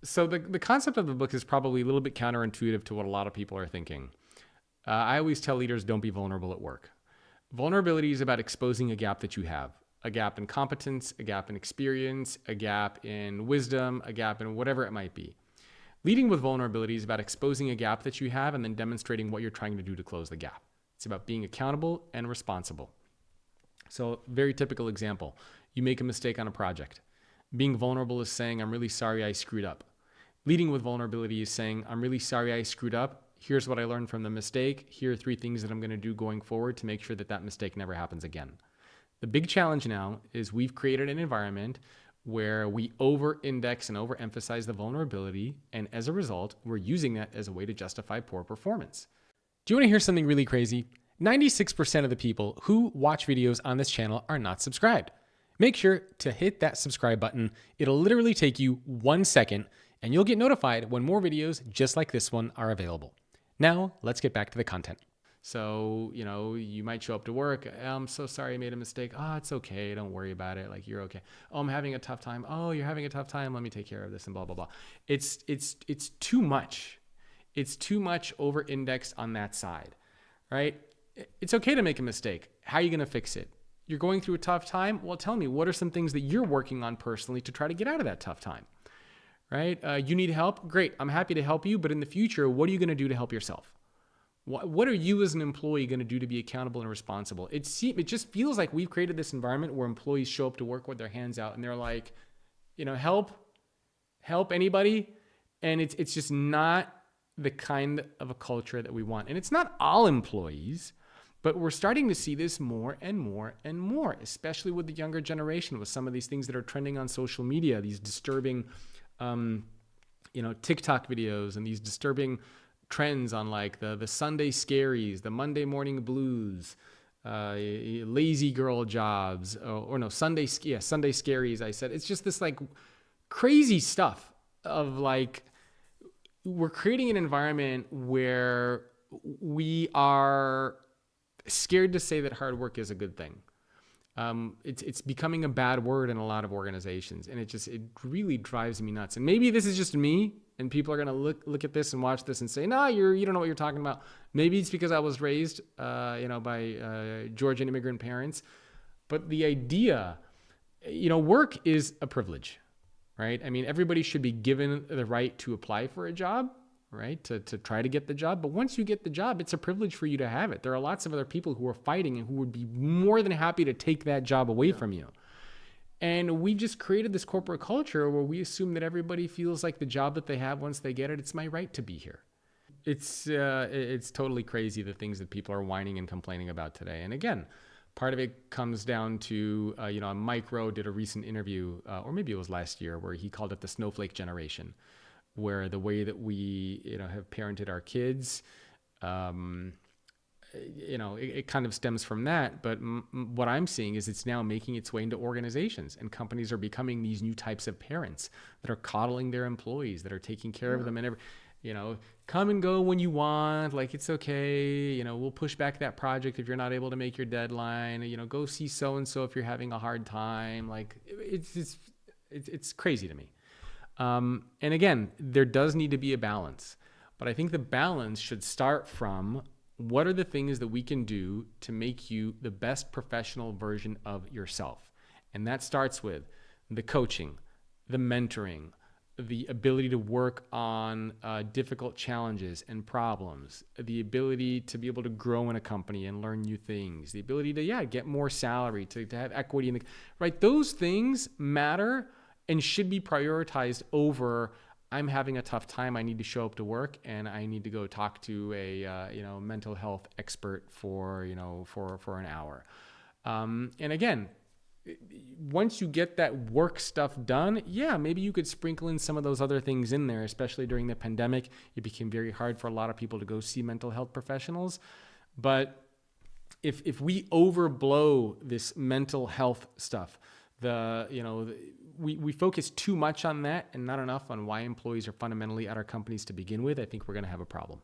So the concept of the book is probably a little bit counterintuitive to what a lot of people are thinking. I always tell leaders, don't be vulnerable at work. Vulnerability is about exposing a gap that you have, a gap in competence, a gap in experience, a gap in wisdom, a gap in whatever it might be. Leading with vulnerability is about exposing a gap that you have and then demonstrating what you're trying to do to close the gap. It's about being accountable and responsible. So, very typical example. You make a mistake on a project. Being vulnerable is saying, I'm really sorry I screwed up. Leading with vulnerability is saying, I'm really sorry I screwed up. Here's what I learned from the mistake. Here are 3 things that I'm going to do going forward to make sure that that mistake never happens again. The big challenge now is we've created an environment where we over-index and overemphasize the vulnerability, and as a result, we're using that as a way to justify poor performance. Do you want to hear something really crazy? 96% of the people who watch videos on this channel are not subscribed. Make sure to hit that subscribe button. It'll literally take you 1 second, and you'll get notified when more videos just like this one are available. Now, let's get back to the content. So, you might show up to work. I'm so sorry I made a mistake. Oh, it's okay. Don't worry about it. Like, you're okay. Oh, I'm having a tough time. Oh, you're having a tough time. Let me take care of this and blah, blah, blah. It's too much. It's too much over-indexed on that side, right? It's okay to make a mistake. How are you going to fix it? You're going through a tough time? Well, tell me, what are some things that you're working on personally to try to get out of that tough time, right? You need help? Great. I'm happy to help you. But in the future, what are you going to do to help yourself? What are you as an employee going to do to be accountable and responsible? It just feels like we've created this environment where employees show up to work with their hands out and they're like, help anybody. And it's just not the kind of a culture that we want. And it's not all employees, but we're starting to see this more and more and more, especially with the younger generation, with some of these things that are trending on social media, these disturbing, TikTok videos and these disturbing trends on like the Sunday scaries, the Monday morning blues, lazy girl jobs, Sunday scaries. I said, it's just this like crazy stuff of like, we're creating an environment where we are scared to say that hard work is a good thing. It's becoming a bad word in a lot of organizations, and it really drives me nuts. And maybe this is just me, and people are going to look at this and watch this and say, "No, you don't know what you're talking about." Maybe it's because I was raised, by Georgian immigrant parents. But the idea, work is a privilege, right? I mean, everybody should be given the right to apply for a job, right? To try to get the job. But once you get the job, it's a privilege for you to have it. There are lots of other people who are fighting and who would be more than happy to take that job away from you. And we just created this corporate culture where we assume that everybody feels like the job that they have once they get it, it's my right to be here. It's totally crazy, the things that people are whining and complaining about today. And again, part of it comes down to, Mike Rowe did a recent interview, or maybe it was last year, where he called it the snowflake generation, where the way that we, have parented our kids, it kind of stems from that. But what I'm seeing is it's now making its way into organizations, and companies are becoming these new types of parents that are coddling their employees, that are taking care of them and come and go when you want. Like, it's okay. We'll push back that project if you're not able to make your deadline. Go see so-and-so if you're having a hard time. Like, it's crazy to me. And again, there does need to be a balance, but I think the balance should start from what are the things that we can do to make you the best professional version of yourself. And that starts with the coaching, the mentoring, the ability to work on difficult challenges and problems, the ability to be able to grow in a company and learn new things, the ability to, get more salary, to have equity in right? Those things matter and should be prioritized over, I'm having a tough time, I need to show up to work and I need to go talk to a mental health expert for an hour. And again, once you get that work stuff done, maybe you could sprinkle in some of those other things in there, especially during the pandemic. It became very hard for a lot of people to go see mental health professionals. But if we overblow this mental health stuff, we focus too much on that and not enough on why employees are fundamentally at our companies to begin with, I think we're going to have a problem.